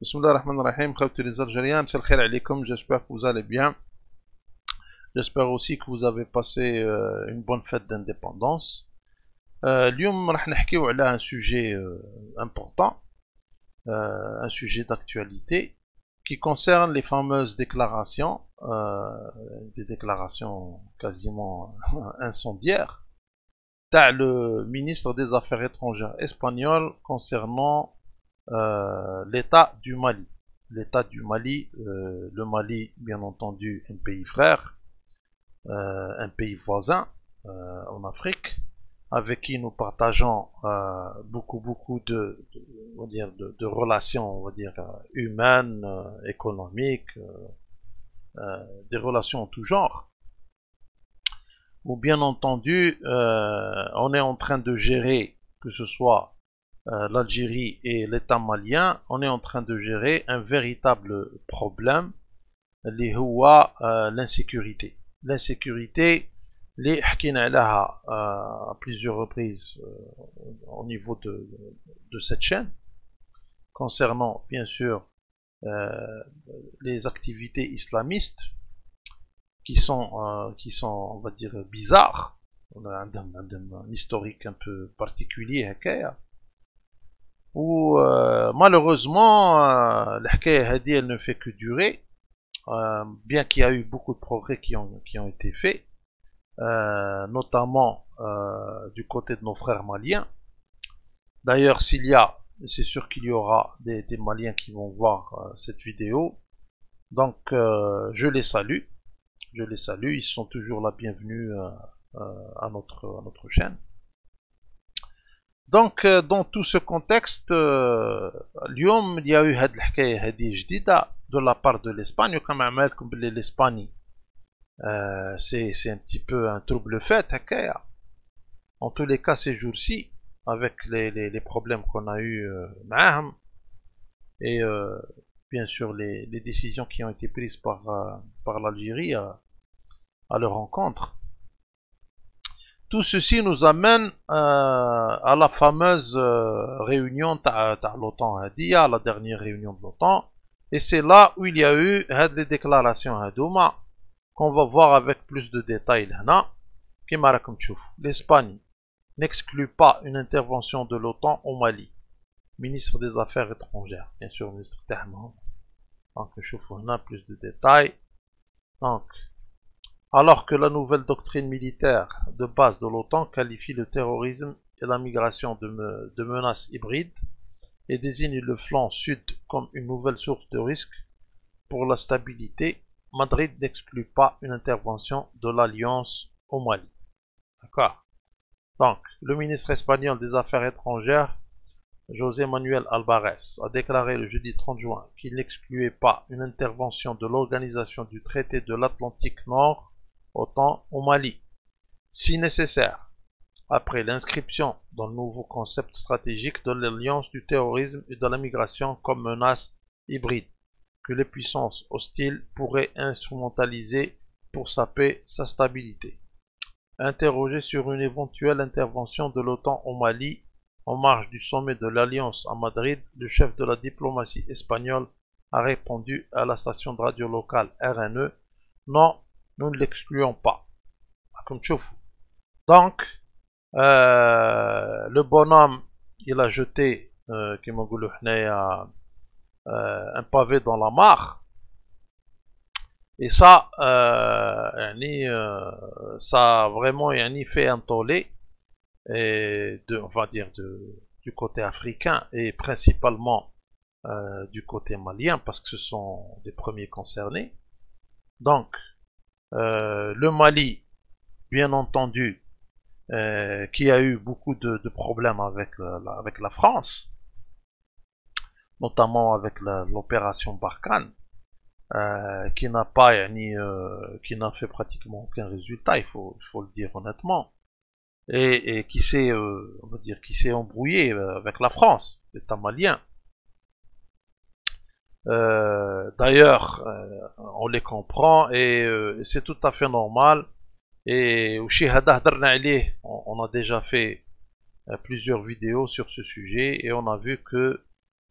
Bismillah ar-Rahman ar-Rahim, khawti les Algériens, m'sal khair alaykoum, j'espère que vous allez bien. J'espère aussi que vous avez passé une bonne fête d'indépendance. اليوم راح نحكيو على un sujet important, un sujet d'actualité qui concerne les fameuses déclarations, des déclarations quasiment incendiaires, تاع le ministre des Affaires étrangères espagnol concernant l'État du Mali. L'État du Mali, le Mali, bien entendu, un pays frère, un pays voisin en Afrique, avec qui nous partageons beaucoup on va dire de relations, on va dire humaines, économiques, des relations en tout genre. Ou bien entendu, on est en train de gérer, que ce soit l'Algérie et l'État malien, on est en train de gérer un véritable problème, l'insécurité. L'insécurité, les حكينا عليها à plusieurs reprises au niveau de cette chaîne, concernant bien sûr les activités islamistes qui sont, on va dire, bizarres. On a un historique un peu particulier, où malheureusement l'hikaye hadi elle ne fait que durer, bien qu'il y a eu beaucoup de progrès qui ont été faits, notamment du côté de nos frères maliens. D'ailleurs, c'est sûr qu'il y aura des Maliens qui vont voir cette vidéo, donc je les salue, ils sont toujours la bienvenue à notre chaîne. Donc dans tout ce contexte, اليوم il y a eu هاد الحكاية هذه جديدة de la part de l'Espagne, وكما عملتكم باللي l'Espagne c'est un petit peu un trouble fait هكايا. En tous les cas ces jours-ci, avec les problèmes qu'on a eu معاهم, et bien sûr les décisions qui ont été prises par l'Algérie à leur rencontre. Tout ceci nous amène à la fameuse réunion de l'OTAN, à la dernière réunion de l'OTAN, et c'est là où il y a eu les déclarations qu'on va voir avec plus de détails. L'Espagne n'exclut pas une intervention de l'OTAN au Mali. Ministre des Affaires étrangères, bien sûr, ministre Tahman. Donc, on a plus de détails. Donc, alors que la nouvelle doctrine militaire de base de l'OTAN qualifie le terrorisme et la migration de menaces hybrides et désigne le flanc sud comme une nouvelle source de risque pour la stabilité, Madrid n'exclut pas une intervention de l'Alliance au Mali. D'accord. Donc, le ministre espagnol des Affaires étrangères, José Manuel Alvarez, a déclaré le jeudi 30 juin qu'il n'excluait pas une intervention de l'Organisation du traité de l'Atlantique Nord OTAN au Mali, si nécessaire, après l'inscription dans le nouveau concept stratégique de l'alliance du terrorisme et de la migration comme menace hybride, que les puissances hostiles pourraient instrumentaliser pour saper sa stabilité. Interrogé sur une éventuelle intervention de l'OTAN au Mali en marge du sommet de l'Alliance à Madrid, le chef de la diplomatie espagnole a répondu à la station de radio locale RNE: non, nous ne l'excluons pas. Comme tu vois. Donc, le bonhomme, il a jeté un pavé dans la mare. Et ça, ça a vraiment fait un tollé, on va dire du côté africain et principalement du côté malien, parce que ce sont les premiers concernés. Donc, le Mali, bien entendu, qui a eu beaucoup de problèmes avec la France, notamment avec l'opération Barkhane, qui n'a fait pratiquement aucun résultat, il faut le dire honnêtement, et qui s'est, on va dire, qui s'est embrouillé avec la France, l'État malien. D'ailleurs, on les comprend et c'est tout à fait normal. Et on a déjà fait plusieurs vidéos sur ce sujet et on a vu que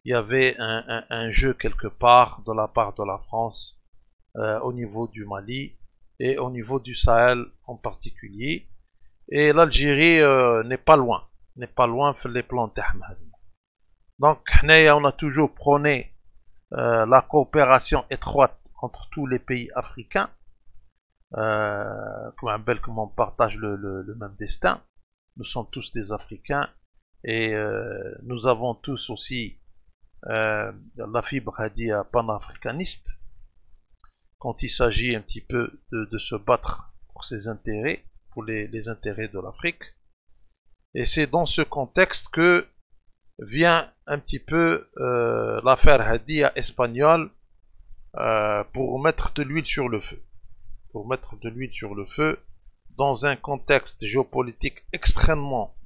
il y avait un jeu quelque part de la part de la France au niveau du Mali et au niveau du Sahel en particulier. Et l'Algérie n'est pas loin sur les plans termes. Donc, on a toujours prôné la coopération étroite entre tous les pays africains, comme on partage le même destin. Nous sommes tous des Africains et nous avons tous aussi la fibre panafricaniste quand il s'agit un petit peu de se battre pour ses intérêts, pour les intérêts de l'Afrique. Et c'est dans ce contexte que vient un petit peu l'affaire Hadia espagnole pour mettre de l'huile sur le feu. Dans un contexte géopolitique extrêmement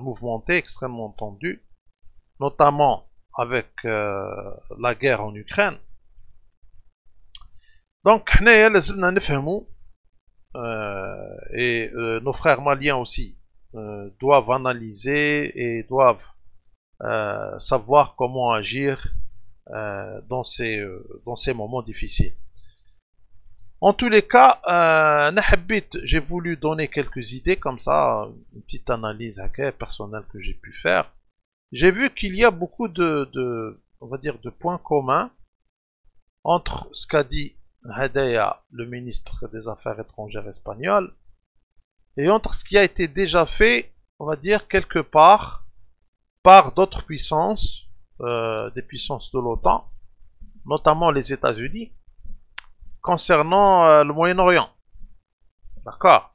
mouvementé, extrêmement tendu, notamment avec la guerre en Ukraine. Donc, et nos frères maliens aussi doivent analyser et doivent savoir comment agir dans ces moments difficiles. En tous les cas, j'ai voulu donner quelques idées comme ça, une petite analyse personnelle que j'ai pu faire. J'ai vu qu'il y a beaucoup on va dire, de points communs entre ce qu'a dit Hadaya, le ministre des Affaires étrangères espagnol, et entre ce qui a été déjà fait, on va dire, quelque part, par d'autres puissances, des puissances de l'OTAN, notamment les États-Unis, concernant le Moyen-Orient. D'accord?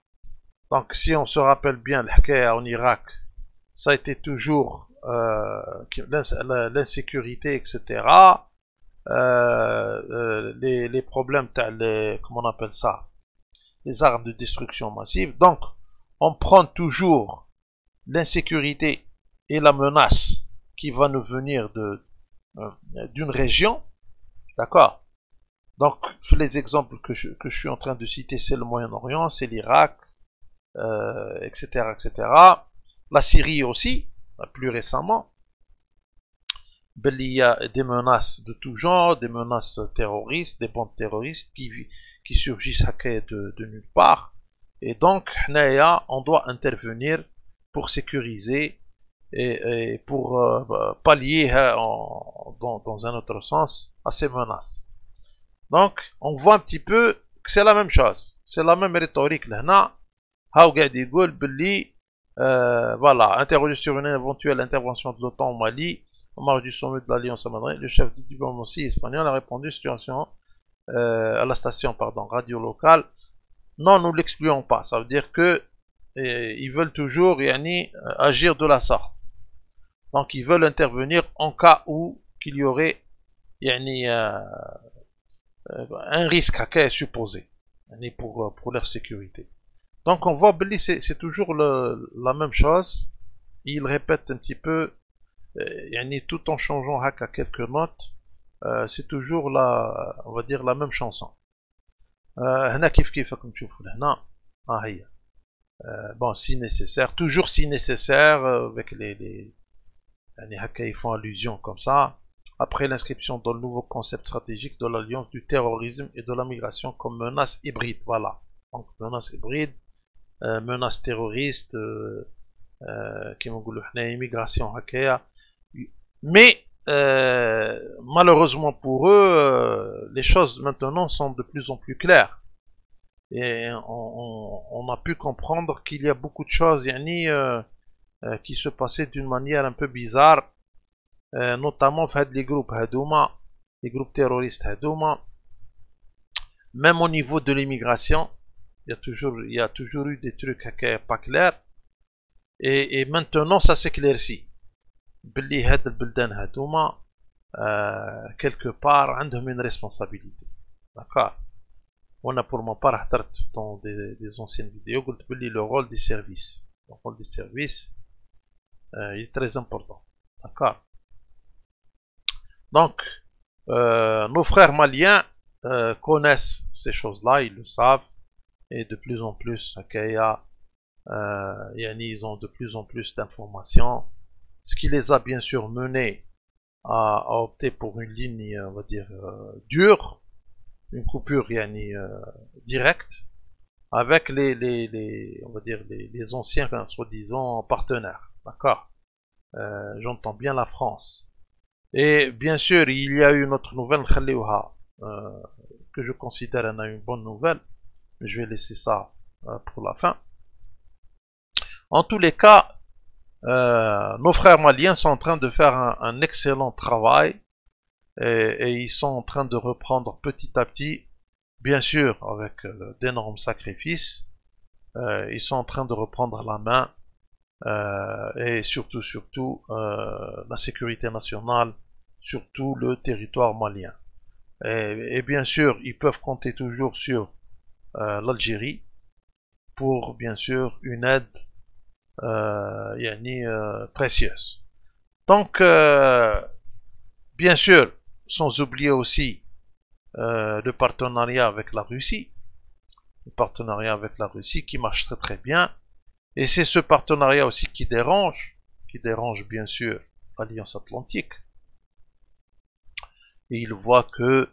Donc, si on se rappelle bien, en Irak, ça a été toujours l'insécurité, etc. Les problèmes, comment on appelle ça? Les armes de destruction massive. Donc, on prend toujours l'insécurité et la menace qui va nous venir d'une région. D'accord? Donc, les exemples que je suis en train de citer, c'est le Moyen-Orient, c'est l'Irak, etc., etc. La Syrie aussi, plus récemment. Il y a des menaces de tout genre, des menaces terroristes, des bandes terroristes qui surgissent de nulle part. Et donc, on doit intervenir pour sécuriser et pour pallier dans un autre sens à ces menaces. Donc, on voit un petit peu que c'est la même chose. C'est la même rhétorique. Là, voilà, interrogé sur une éventuelle intervention de l'OTAN au Mali, au marge du sommet de l'Alliance à Madrid, le chef de diplomatie espagnol a répondu situation à la station radio locale. Non, nous ne l'excluons pas. Ça veut dire que ils veulent toujours agir de la sorte. Donc, ils veulent intervenir en cas où qu'il y aurait un risque à supposé pour leur sécurité. Donc on voit c'est toujours la même chose. Il répète un petit peu tout en changeant quelques notes. C'est toujours on va dire la même chanson. Bon, si nécessaire, toujours si nécessaire, avec ils font allusion comme ça. Après l'inscription dans le nouveau concept stratégique de l'alliance du terrorisme et de la migration comme menace hybride. Voilà. Donc, menace hybride, menace terroriste, immigration. Mais, malheureusement pour eux, les choses maintenant sont de plus en plus claires. Et on a pu comprendre qu'il y a beaucoup de choses qui se passaient d'une manière un peu bizarre. Notamment les groupes terroristes même au niveau de l'immigration il y a toujours eu des trucs pas clairs et maintenant ça s'éclaircit quelque part عندهم une responsabilité. D'accord? On a pour ma part dans des anciennes vidéos le rôle des services. Le rôle des services il est très important. D'accord? Donc, nos frères maliens connaissent ces choses-là, ils le savent, et de plus en plus, ils ont de plus en plus d'informations, ce qui les a bien sûr menés a opté pour une ligne, on va dire, dure, une coupure directe, avec on va dire, les anciens, soi-disant, partenaires. D'accord. J'entends bien la France. Et bien sûr, il y a eu une autre nouvelle, que je considère une bonne nouvelle. Je vais laisser ça pour la fin. En tous les cas, nos frères maliens sont en train de faire un excellent travail et ils sont en train de reprendre petit à petit, bien sûr avec d'énormes sacrifices, ils sont en train de reprendre la main et surtout la sécurité nationale, surtout le territoire malien. Et bien sûr, ils peuvent compter toujours sur l'Algérie pour bien sûr une aide précieuse. Donc, bien sûr, sans oublier aussi le partenariat avec la Russie, le partenariat avec la Russie qui marche très très bien. Et c'est ce partenariat aussi qui dérange bien sûr l'Alliance Atlantique. Et il voit que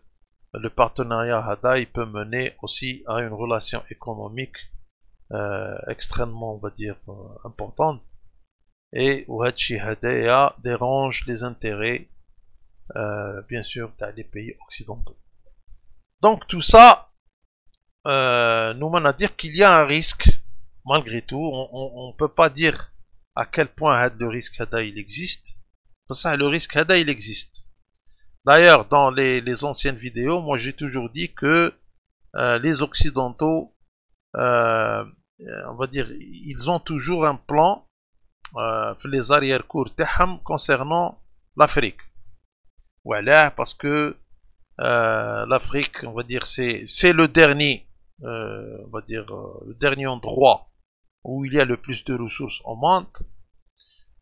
le partenariat Hada peut mener aussi à une relation économique extrêmement, on va dire, importante. Et Ouadchi Hada dérange les intérêts, bien sûr, des pays occidentaux. Donc tout ça nous mène à dire qu'il y a un risque, malgré tout. On ne peut pas dire à quel point le risque Hada il existe. Parce que le risque Hada il existe. D'ailleurs, dans les anciennes vidéos, moi j'ai toujours dit que les Occidentaux, on va dire, ils ont toujours un plan, les arrière-cours concernant l'Afrique. Voilà, parce que l'Afrique, on va dire, c'est le dernier, on va dire, le dernier endroit où il y a le plus de ressources au monde.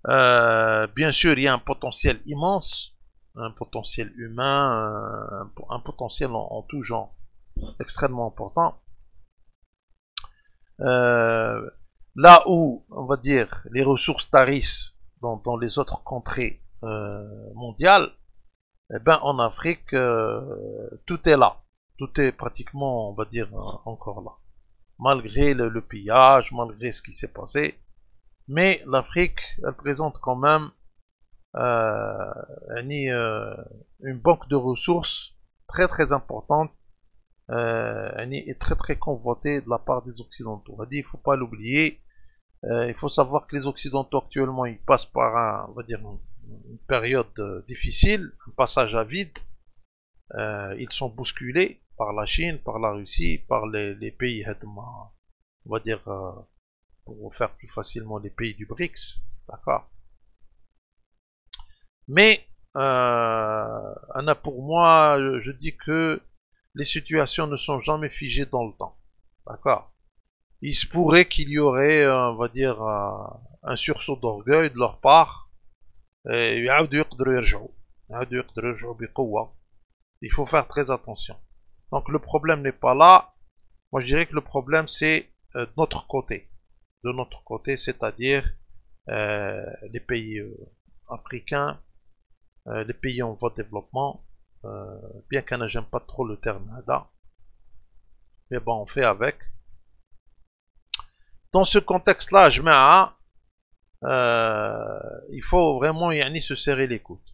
Bien sûr, il y a un potentiel immense, un potentiel humain, un potentiel en tout genre extrêmement important. Là où, on va dire, les ressources tarissent dans les autres contrées mondiales, eh ben en Afrique, tout est là. Tout est pratiquement, on va dire, encore là. Malgré le pillage, malgré ce qui s'est passé. Mais l'Afrique, elle présente quand même une banque de ressources très très importante et très très convoitée de la part des Occidentaux. Il ne faut pas l'oublier. Il faut savoir que les Occidentaux actuellement ils passent par on va dire une période difficile, un passage à vide. Ils sont bousculés par la Chine, par la Russie, par les pays, on va dire, pour faire plus facilement les pays du BRICS, d'accord. Mais pour moi, je dis que les situations ne sont jamais figées dans le temps, d'accord. Il se pourrait qu'il y aurait, on va dire, un sursaut d'orgueil de leur part. Et il faut faire très attention. Donc le problème n'est pas là. Moi je dirais que le problème c'est de notre côté. De notre côté, c'est-à-dire les pays africains, les pays en voie de développement, bien qu'un j'aime pas trop le terme Hada. Mais bon, on fait avec. Dans ce contexte-là, il faut vraiment se serrer les coudes.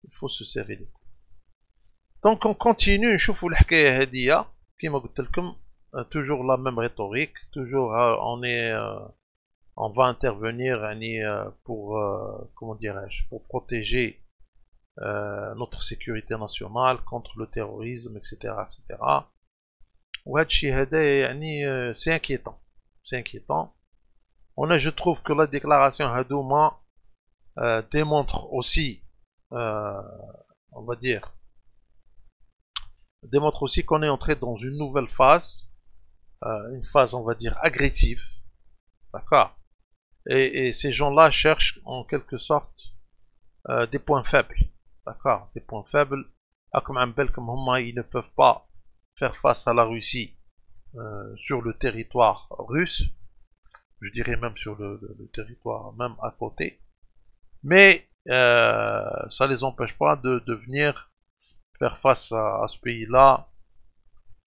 Il faut se serrer les coudes. Donc on continue, نشوفوا الحكاية هذه كما قلت لكم toujours la même rhétorique, toujours on va intervenir pour comment dirais-je, pour protéger notre sécurité nationale contre le terrorisme, etc., etc. وهادشي هذا c'est inquiétant, c'est inquiétant. Je trouve que la déclaration Hadouma démontre aussi, on va dire, démontre aussi qu'on est entré dans une nouvelle phase, une phase, on va dire, agressive, d'accord. Et ces gens-là cherchent en quelque sorte des points faibles, d'accord, des points faibles. Comme ils ne peuvent pas faire face à la Russie sur le territoire russe. Je dirais même sur le territoire même à côté. Mais ça les empêche pas de venir faire face à ce pays-là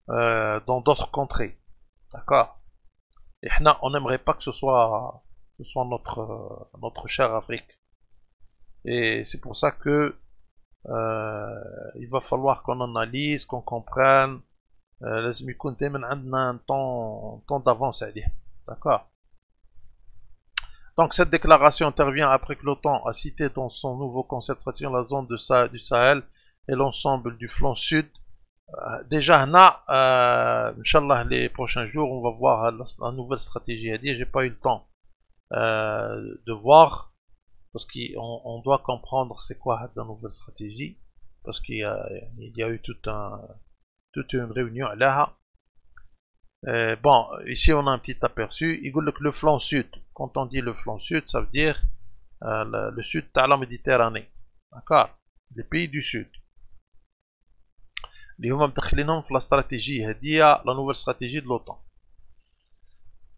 dans d'autres contrées. D'accord? Et on n'aimerait pas que ce soit notre chère Afrique. Et c'est pour ça que il va falloir qu'on analyse, qu'on comprenne. لازم يكون دايما عندنا temps d'avance عليه. D'accord? Donc cette déclaration intervient après que l'OTAN a cité dans son nouveau concept stratégique la zone du Sahel et l'ensemble du flanc sud. Déjà, Inch'Allah, les prochains jours, on va voir la nouvelle stratégie. J'ai pas eu le temps de voir, parce qu'on doit comprendre c'est quoi la nouvelle stratégie, parce qu'il y a eu toute une réunion là. Bon, ici on a un petit aperçu. Il dit que le flanc sud, quand on dit le flanc sud, ça veut dire le sud de la Méditerranée. D'accord? Les pays du sud. اللي هما مدخلينهم في la stratégie هذه la nouvelle stratégie de l'OTAN.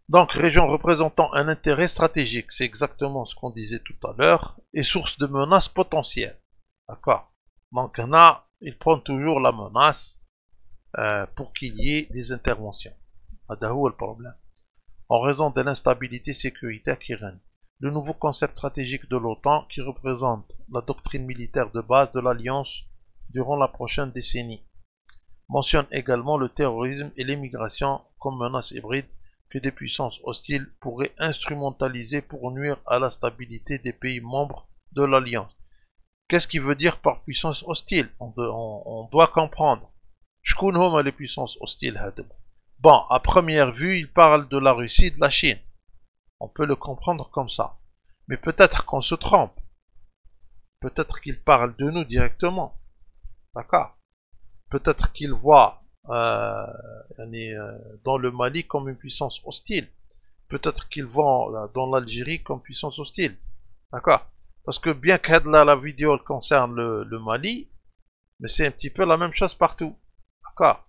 Donc région représentant un intérêt stratégique, c'est exactement ce qu'on disait tout à l'heure, et source de menaces potentielles. D'accord? Donc là, il prend toujours la menace pour qu'il y ait des interventions. هذا هو le problème. En raison de l'instabilité sécuritaire qui règne. Le nouveau concept stratégique de l'OTAN qui représente la doctrine militaire de base de l'Alliance durant la prochaine décennie mentionne également le terrorisme et l'immigration comme menaces hybrides que des puissances hostiles pourraient instrumentaliser pour nuire à la stabilité des pays membres de l'Alliance. Qu'est-ce qu'il veut dire par puissance hostile? On doit comprendre. شكون هما les puissances hostiles هادو؟ Bon, à première vue, il parle de la Russie et de la Chine. On peut le comprendre comme ça. Mais peut-être qu'on se trompe. Peut-être qu'il parle de nous directement. D'accord? Peut-être qu'il voit dans le Mali comme une puissance hostile. Peut-être qu'il voit dans l'Algérie comme puissance hostile. D'accord? Parce que bien que la vidéo concerne le Mali, mais c'est un petit peu la même chose partout. D'accord?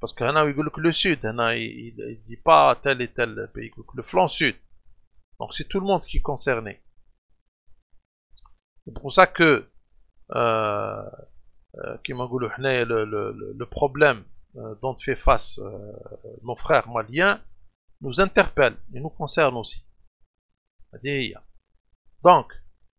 Parce que le sud, il ne dit pas tel et tel pays, le flanc sud. Donc c'est tout le monde qui est concerné. C'est pour ça que le problème dont fait face nos frères maliens nous interpelle et nous concerne aussi. Donc,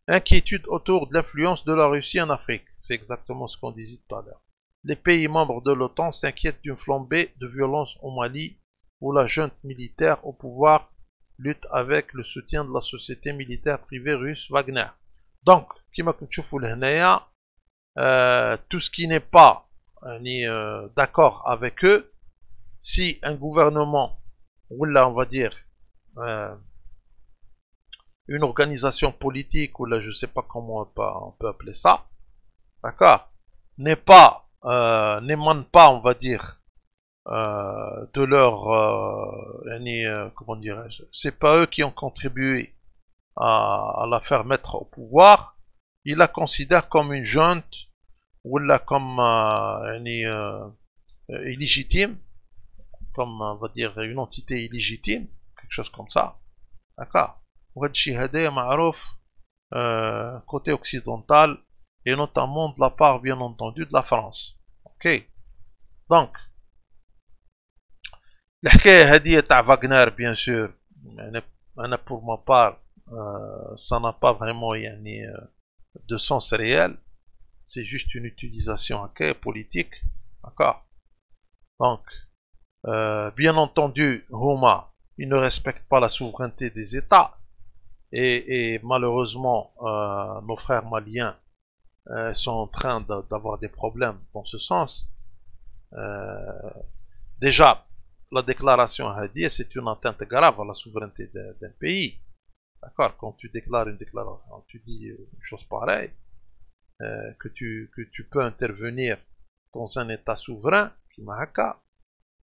inquiétude autour de l'influence de la Russie en Afrique. C'est exactement ce qu'on disait tout à l'heure. Les pays membres de l'OTAN s'inquiètent d'une flambée de violence au Mali où la junte militaire au pouvoir lutte avec le soutien de la société militaire privée russe Wagner. Donc, tout ce qui n'est pas d'accord avec eux, si un gouvernement, ou là on va dire une organisation politique, ou là je ne sais pas comment on peut appeler ça, d'accord, n'émane pas, on va dire, de leur, comment dirais-je, c'est pas eux qui ont contribué à la faire mettre au pouvoir, ils la considèrent comme une junte, ou là comme illégitime, comme on va dire une entité illégitime, quelque chose comme ça, d'accord. Côté occidental, et notamment de la part, bien entendu, de la France. Ok. Donc, الحكاية هذه تاع Wagner, bien sûr, أنا pour ma part, ça n'a pas vraiment de sens réel. C'est juste une utilisation politique. D'accord. Donc, bien entendu, Huma, il ne respecte pas la souveraineté des États. Et malheureusement, nos frères maliens sont en train d'avoir des problèmes dans ce sens. Déjà, la déclaration Hadi, c'est une atteinte grave à la souveraineté d'un pays. D'accord? Quand tu déclares une déclaration, tu dis une chose pareille, que tu peux intervenir dans un État souverain,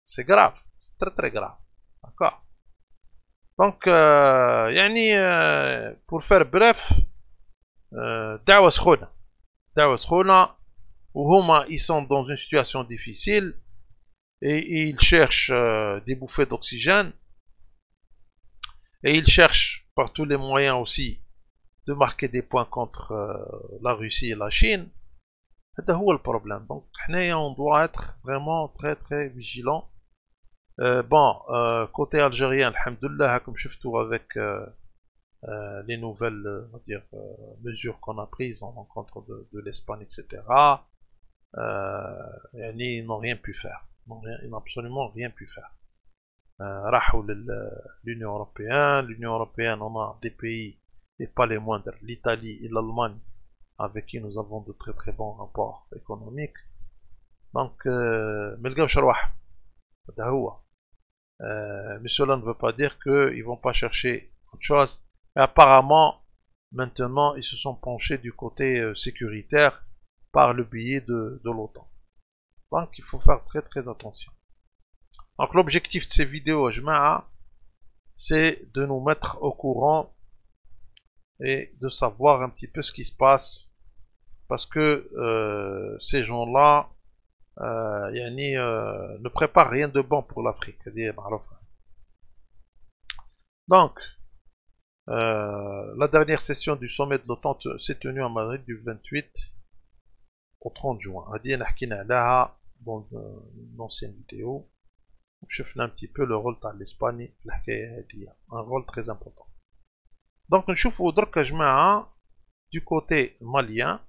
c'est grave, c'est très très grave. D'accord? Donc, pour faire bref, دعوة سخونة وهما ils sont dans une situation difficile et ils cherchent des bouffées d'oxygène et ils cherchent par tous les moyens aussi de marquer des points contre la Russie et la Chine. C'est le problème. Donc, on doit être vraiment très très vigilant. Bon, côté algérien, alhamdoulilah, comme je fais avec les nouvelles on va dire, mesures qu'on a prises en rencontre de l'Espagne, etc. Ils n'ont rien pu faire. Ils n'ont absolument rien pu faire. L'Union européenne, on a des pays, et pas les moindres, l'Italie et l'Allemagne, avec qui nous avons de très très bons rapports économiques. Donc, mais cela ne veut pas dire qu'ils ne vont pas chercher autre chose. Mais apparemment, maintenant, ils se sont penchés du côté sécuritaire par le biais de l'OTAN. Donc, il faut faire très très attention. Donc, l'objectif de ces vidéos, c'est de nous mettre au courant et de savoir un petit peu ce qui se passe. Parce que ces gens-là, ne préparent rien de bon pour l'Afrique. Donc, la dernière session du sommet de l'OTAN s'est tenue à Madrid du 28 au 30 juin. Dans une ancienne vidéo, je fais un petit peu le rôle de l'Espagne, un rôle très important. Donc, du côté malien,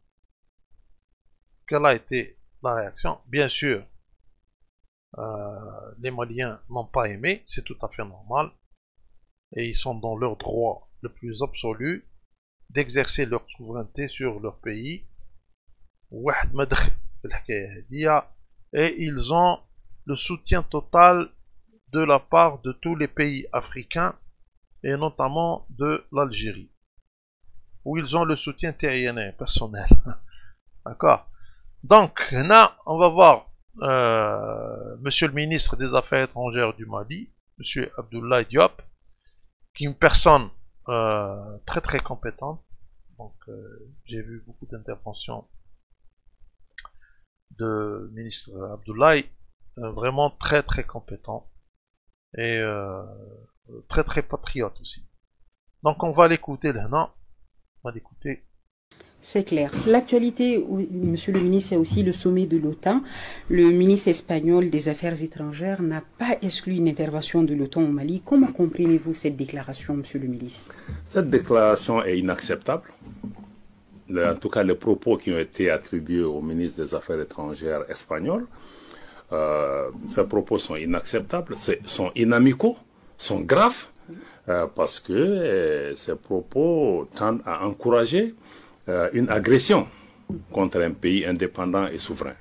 quelle a été la réaction? Bien sûr, les Maliens n'ont pas aimé, c'est tout à fait normal, et ils sont dans leur droit le plus absolu d'exercer leur souveraineté sur leur pays, et ils ont le soutien total de la part de tous les pays africains, et notamment de l'Algérie, où ils ont le soutien terrien personnel. D'accord? Donc, là, on va voir Monsieur le ministre des Affaires étrangères du Mali, Monsieur Abdoulaye Diop, qui est une personne très très compétente. Donc, j'ai vu beaucoup d'interventions de ministre Abdoulaye, vraiment très très compétent et très très patriote aussi. Donc, on va l'écouter là, on va l'écouter. C'est clair. L'actualité, monsieur le ministre, c'est aussi le sommet de l'OTAN. Le ministre espagnol des Affaires étrangères n'a pas exclu une intervention de l'OTAN au Mali. Comment comprenez-vous cette déclaration, monsieur le ministre? Cette déclaration est inacceptable. En tout cas, les propos qui ont été attribués au ministre des Affaires étrangères espagnol, ces propos sont inacceptables, sont inamicaux, sont graves, parce que ces propos tendent à encourager une agression contre un pays indépendant et souverain.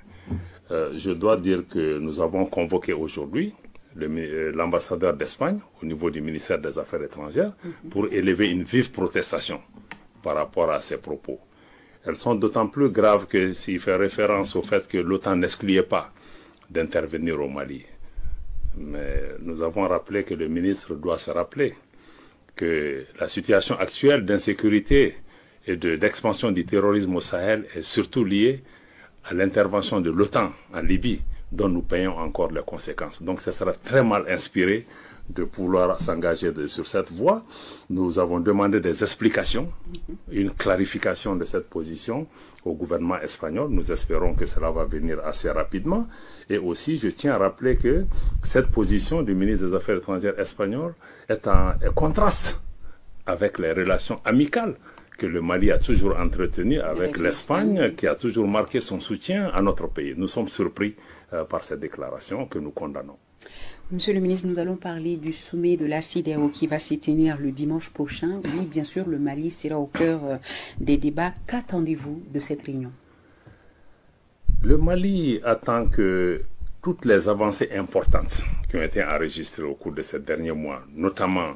Je dois dire que nous avons convoqué aujourd'hui l'ambassadeur d'Espagne au niveau du ministère des Affaires étrangères pour élever une vive protestation par rapport à ces propos. Elles sont d'autant plus graves que s'il fait référence au fait que l'OTAN n'excluait pas d'intervenir au Mali. Mais nous avons rappelé que le ministre doit se rappeler que la situation actuelle d'insécurité et d'expansion du terrorisme au Sahel est surtout liée à l'intervention de l'OTAN en Libye, dont nous payons encore les conséquences. Donc, ça sera très mal inspiré de pouvoir s'engager sur cette voie. Nous avons demandé des explications, une clarification de cette position au gouvernement espagnol. Nous espérons que cela va venir assez rapidement. Et aussi, je tiens à rappeler que cette position du ministre des Affaires étrangères espagnol est en contraste avec les relations amicales que le Mali a toujours entretenues avec l'Espagne, qui a toujours marqué son soutien à notre pays. Nous sommes surpris par cette déclaration que nous condamnons. Monsieur le ministre, nous allons parler du sommet de la CEDEAO qui va se tenir le dimanche prochain. Oui, bien sûr, le Mali sera au cœur des débats. Qu'attendez-vous de cette réunion? Le Mali attend que toutes les avancées importantes qui ont été enregistrées au cours de ces derniers mois, notamment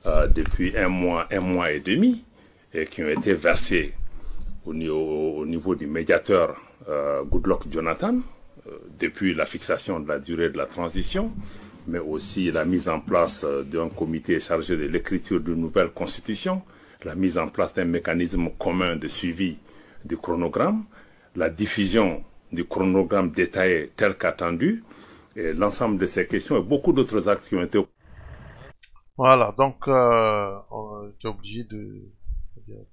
depuis un mois et demi, et qui ont été versées au niveau du médiateur Goodluck Jonathan, depuis la fixation de la durée de la transition, mais aussi la mise en place d'un comité chargé de l'écriture d'une nouvelle constitution, la mise en place d'un mécanisme commun de suivi du chronogramme, la diffusion du chronogramme détaillé tel qu'attendu, et l'ensemble de ces questions et beaucoup d'autres actes qui ont été... Voilà, donc on est obligé de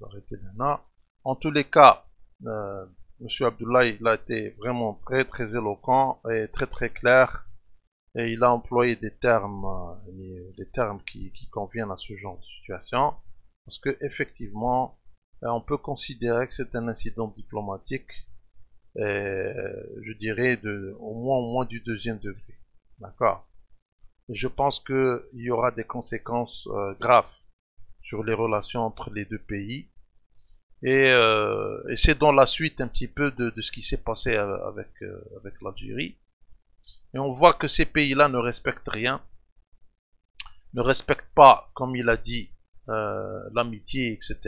d'arrêter là. En tous les cas, Monsieur Abdoulaye, il a été vraiment très très éloquent et très très clair. Et il a employé des termes qui conviennent à ce genre de situation. Parce que effectivement, on peut considérer que c'est un incident diplomatique, je dirais au moins du deuxième degré. D'accord. Et je pense qu'il y aura des conséquences graves sur les relations entre les deux pays. Et c'est dans la suite un petit peu de ce qui s'est passé avec l'Algérie. Et on voit que ces pays-là ne respectent rien, ne respectent pas, comme il a dit, l'amitié, etc.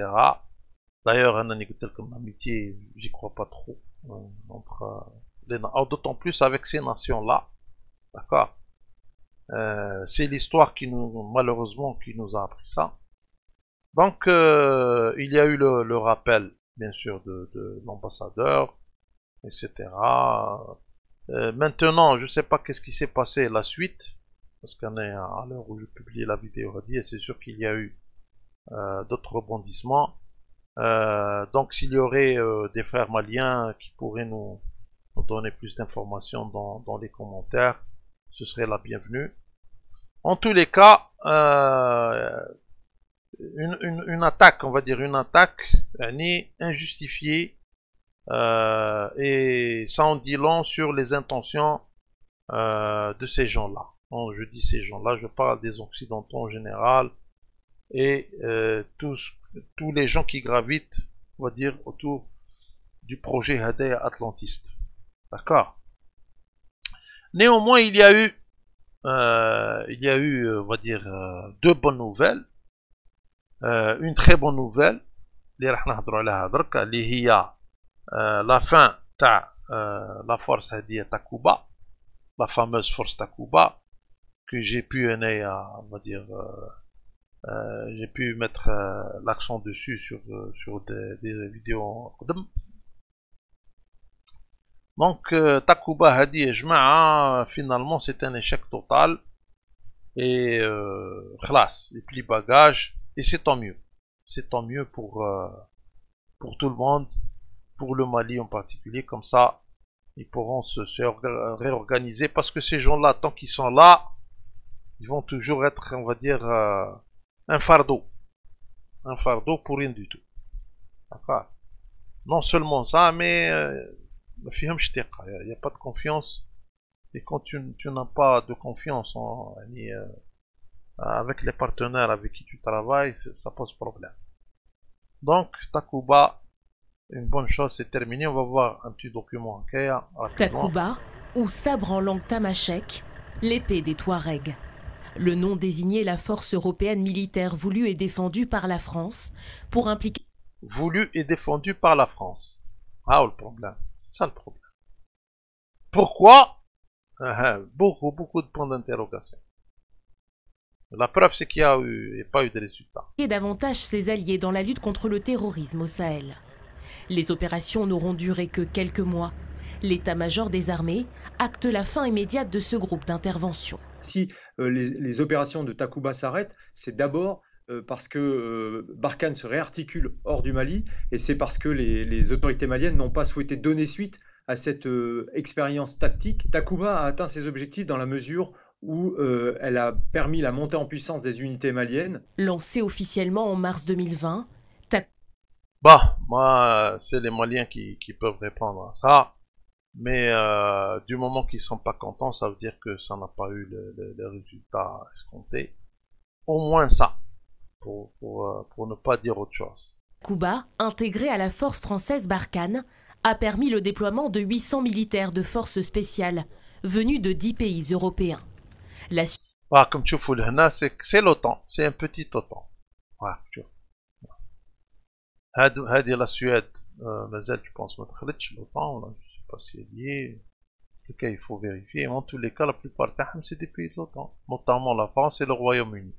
D'ailleurs, un anecdote comme l'amitié, j'y crois pas trop. Entre d'autant plus avec ces nations-là. D'accord. C'est l'histoire malheureusement, qui nous a appris ça. Donc, il y a eu le rappel, bien sûr, de l'ambassadeur, etc. Maintenant, je ne sais pas qu'est-ce qui s'est passé la suite, parce qu'on est à l'heure où je publie la vidéo, et c'est sûr qu'il y a eu d'autres rebondissements. Donc, s'il y aurait des frères maliens qui pourraient nous donner plus d'informations dans les commentaires, ce serait la bienvenue. En tous les cas, une attaque, on va dire une attaque injustifiée, et ça en dit long sur les intentions de ces gens-là. Quand je dis ces gens-là, je parle des Occidentaux en général et tous les gens qui gravitent, on va dire, autour du projet Hadaya atlantiste. D'accord. Néanmoins, il y a eu, on va dire, deux bonnes nouvelles. Une très bonne nouvelle, la fin de la force Hadaya Takuba, la fameuse force Takuba, que j'ai pu, on va dire, j'ai pu mettre l'accent dessus sur des vidéos. Donc, Takuba Hadaya Jma'a, finalement, c'est un échec total. Et khlas, les plis bagages. Et c'est tant mieux. C'est tant mieux pour tout le monde, pour le Mali en particulier. Comme ça, ils pourront se réorganiser. Parce que ces gens-là, tant qu'ils sont là, ils vont toujours être, on va dire, un fardeau. Un fardeau pour rien du tout. D'accord. Non seulement ça, mais il n'y a pas de confiance. Et quand tu n'as pas de confiance avec les partenaires avec qui tu travailles, ça pose problème. Donc, Takuba, une bonne chose, c'est terminé. On va voir un petit document en Kaya. Takuba, ou sabre en langue tamashek, l'épée des Touaregs. Le nom désignait la force européenne militaire voulue et défendue par la France pour impliquer... Voulue et défendue par la France. Ah, le problème. C'est ça le problème. Pourquoi? Beaucoup de points d'interrogation. La preuve, c'est qu'il n'y a pas eu de résultats. Et davantage ses alliés dans la lutte contre le terrorisme au Sahel. Les opérations n'auront duré que quelques mois. L'état-major des armées acte la fin immédiate de ce groupe d'intervention. Si les opérations de Takuba s'arrêtent, c'est d'abord parce que Barkhane se réarticule hors du Mali, et c'est parce que les autorités maliennes n'ont pas souhaité donner suite à cette expérience tactique. Takuba a atteint ses objectifs dans la mesure où elle a permis la montée en puissance des unités maliennes. Lancée officiellement en mars 2020, Bah, moi, c'est les Maliens qui peuvent répondre à ça. Mais du moment qu'ils ne sont pas contents, ça veut dire que ça n'a pas eu le résultat escompté. Au moins ça, pour ne pas dire autre chose. Takuba, intégré à la force française Barkhane, a permis le déploiement de 800 militaires de forces spéciales venus de 10 pays européens. Comme tu vois, c'est l'OTAN, c'est un petit OTAN. هذه la Suède, مازال je pense ما دخلتش l'OTAN, je sais pas si elle y est. En tout cas, il faut vérifier. En tous les cas, la plupart تاعهم c'est des pays de l'OTAN, notamment la France et le Royaume-Uni.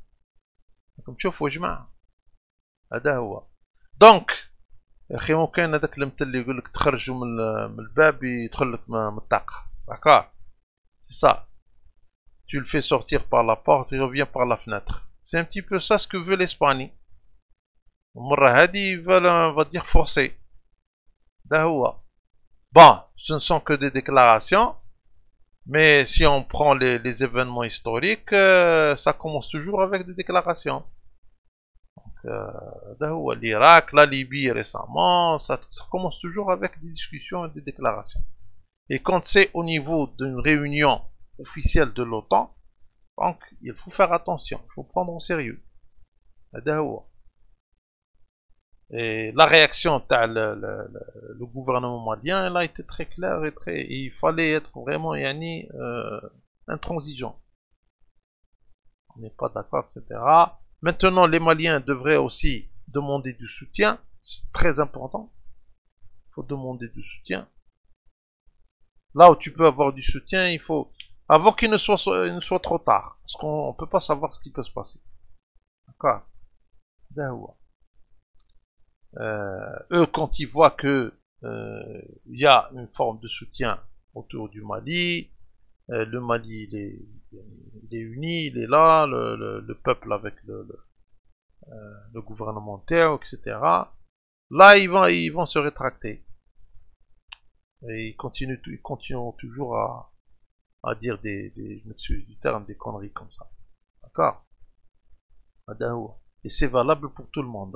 comme تشوفوا يا جماعة هذا هو. Donc يا اخي ممكن هذاك المثل اللي يقول لك تخرجوا من الباب يدخل لك من الطاقة. D'accord, c'est ça. Tu le fais sortir par la porte, il revient par la fenêtre. C'est un petit peu ça ce que veut l'Espagne. المرة هذه ils veulent, on va dire, forcer. ده هو. Bon, ce ne sont que des déclarations, mais si on prend les événements historiques, ça commence toujours avec des déclarations. ده هو l'Irak, la Libye récemment, ça commence toujours avec des discussions et des déclarations. Et quand c'est au niveau d'une réunion officielle de l'OTAN, donc il faut faire attention, il faut prendre au sérieux. ده هو. Et la réaction le gouvernement malien, elle a été très claire et il fallait être vraiment intransigeant. On n'est pas d'accord, etc. Maintenant, les Maliens devraient aussi demander du soutien. C'est très important. Il faut demander du soutien. Là où tu peux avoir du soutien, il faut... Avant qu'il ne soit trop tard. Parce qu'on ne peut pas savoir ce qui peut se passer. D'accord. Eux, quand ils voient que il y a une forme de soutien autour du Mali, le Mali il est uni, il est là, le peuple avec le gouvernementaire, etc. Là, ils vont se rétracter. Et ils continueront toujours à dire je m'excuse du terme, des conneries comme ça. D'accord. Et c'est valable pour tout le monde.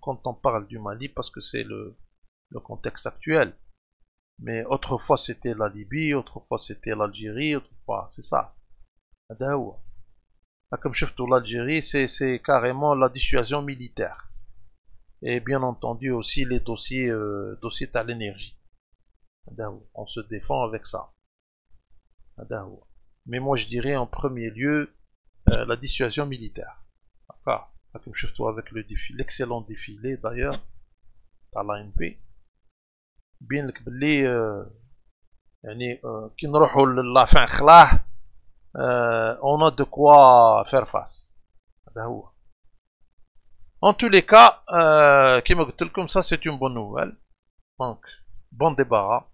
Quand on parle du Mali, parce que c'est le contexte actuel. Mais autrefois c'était la Libye, autrefois c'était l'Algérie, autrefois c'est ça. Comme je dis, l'Algérie, c'est carrément la dissuasion militaire. Et bien entendu aussi les dossiers à l'énergie. On se défend avec ça. Mais moi je dirais en premier lieu la dissuasion militaire. D'accord. Comme je dis, avec l'excellent défilé d'ailleurs à l'ANP. Bien لك باللي يعني كي نروحوا لافان خلاه on a de quoi faire face. هذا هو. En tous les cas, كما قلت لكم, ça c'est une bonne nouvelle. Donc bon débarras,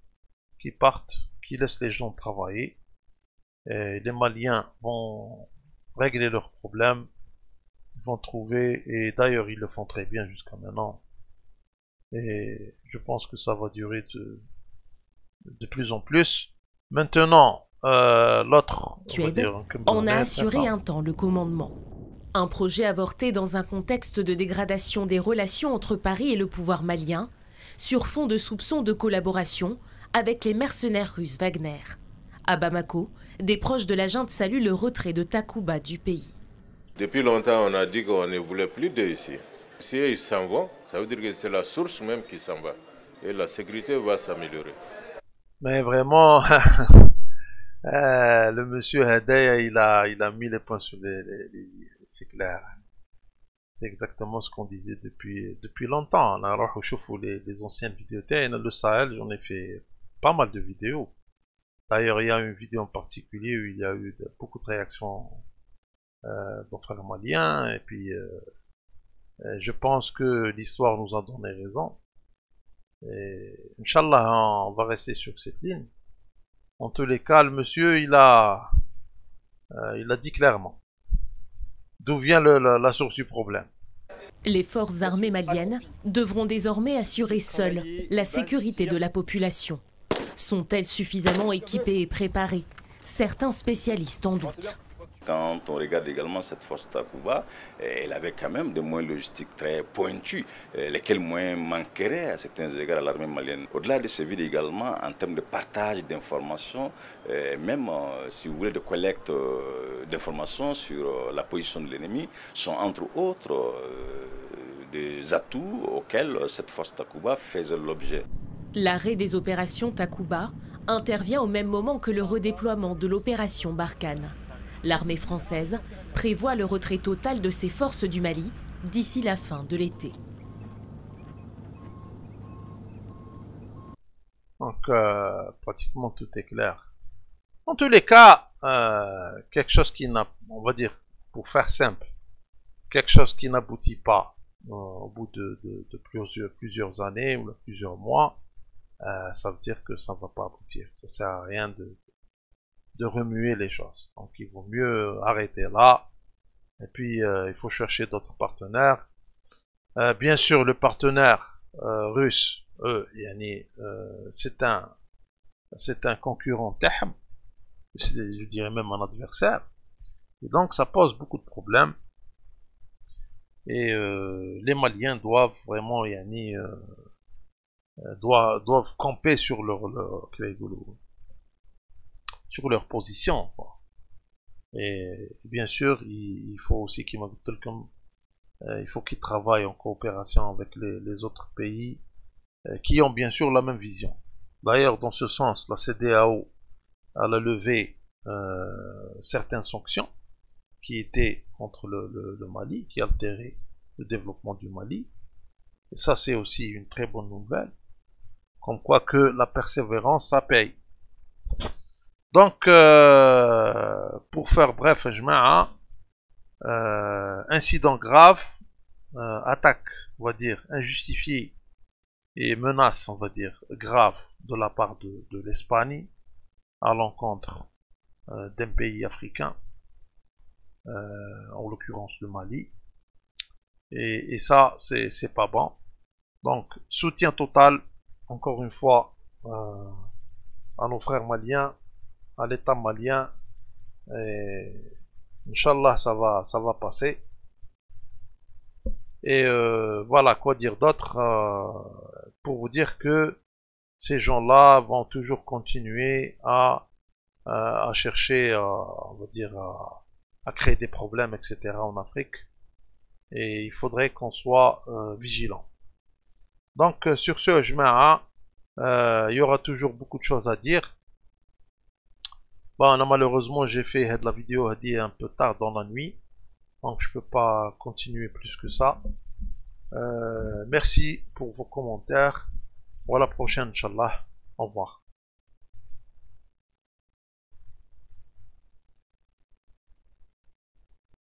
qui partent, qui laissent les gens travailler. Et les Maliens vont régler leurs problèmes, ils vont trouver, et d'ailleurs ils le font très bien jusqu'à maintenant. Et je pense que ça va durer de plus en plus. Maintenant, l'autre... Suède en a assuré un temps le commandement. Un projet avorté dans un contexte de dégradation des relations entre Paris et le pouvoir malien, sur fond de soupçons de collaboration avec les mercenaires russes Wagner. À Bamako, des proches de la junte saluent le retrait de Takuba du pays. Depuis longtemps, on a dit qu'on ne voulait plus d'eux ici. Si ils s'en vont, ça veut dire que c'est la source même qui s'en va. Et la sécurité va s'améliorer. Mais vraiment, le monsieur Hadaya, il a mis les points sur les i. C'est clair. C'est exactement ce qu'on disait depuis longtemps. On a les anciennes vidéos. Le Sahel, j'en ai fait pas mal de vidéos. D'ailleurs, il y a une vidéo en particulier où il y a eu beaucoup de réactions d'un frère malien. Et puis... je pense que l'histoire nous a donné raison. Et Inch'Allah, on va rester sur cette ligne. En tous les cas, le monsieur, il a dit clairement d'où vient la source du problème. Les forces armées maliennes devront désormais assurer seules la sécurité de la population. Sont-elles suffisamment équipées et préparées? Certains spécialistes en doutent. Quand on regarde également cette force Takuba, elle avait quand même des moyens logistiques très pointus, lesquels moyens manqueraient à certains égards à l'armée malienne. Au-delà de ce vide également, en termes de partage d'informations, même si vous voulez de collecte d'informations sur la position de l'ennemi, sont entre autres des atouts auxquels cette force Takuba faisait l'objet. L'arrêt des opérations Takuba intervient au même moment que le redéploiement de l'opération Barkhane. L'armée française prévoit le retrait total de ses forces du Mali d'ici la fin de l'été. Donc, pratiquement tout est clair. En tous les cas, quelque chose qui n'a, on va dire, pour faire simple, quelque chose qui n'aboutit pas au bout de plusieurs années ou plusieurs mois, ça veut dire que ça ne va pas aboutir. Ça ne sert à rien de remuer les choses. Donc il vaut mieux arrêter là. Et puis il faut chercher d'autres partenaires. Bien sûr, le partenaire russe, c'est un concurrent تاعهم, je dirais même un adversaire. Et donc ça pose beaucoup de problèmes. Et les Maliens doivent vraiment doivent camper sur sur leur position, quoi. Et bien sûr, il faut aussi qu'ils travaillent en coopération avec les autres pays qui ont bien sûr la même vision. D'ailleurs, dans ce sens, la CEDEAO a levé certaines sanctions qui étaient contre le Mali, qui altéraient le développement du Mali. Et ça, c'est aussi une très bonne nouvelle, comme quoi que la persévérance, ça paye. Donc, pour faire bref, incident grave, attaque, on va dire, injustifiée et menace, on va dire, grave de la part de l'Espagne à l'encontre d'un pays africain, en l'occurrence le Mali. Et ça, c'est pas bon. Donc, soutien total, encore une fois, à nos frères maliens, à l'État malien. Et Inch'Allah, ça va passer. Et voilà, quoi dire d'autre, pour vous dire que ces gens-là vont toujours continuer à chercher, on va dire, à créer des problèmes, etc. en Afrique. Et il faudrait qu'on soit vigilant. Donc sur ce, il y aura toujours beaucoup de choses à dire. Bon, là, malheureusement, j'ai fait la vidéo un peu tard dans la nuit, donc je peux pas continuer plus que ça. Merci pour vos commentaires. À la prochaine, Inch'Allah. Au revoir.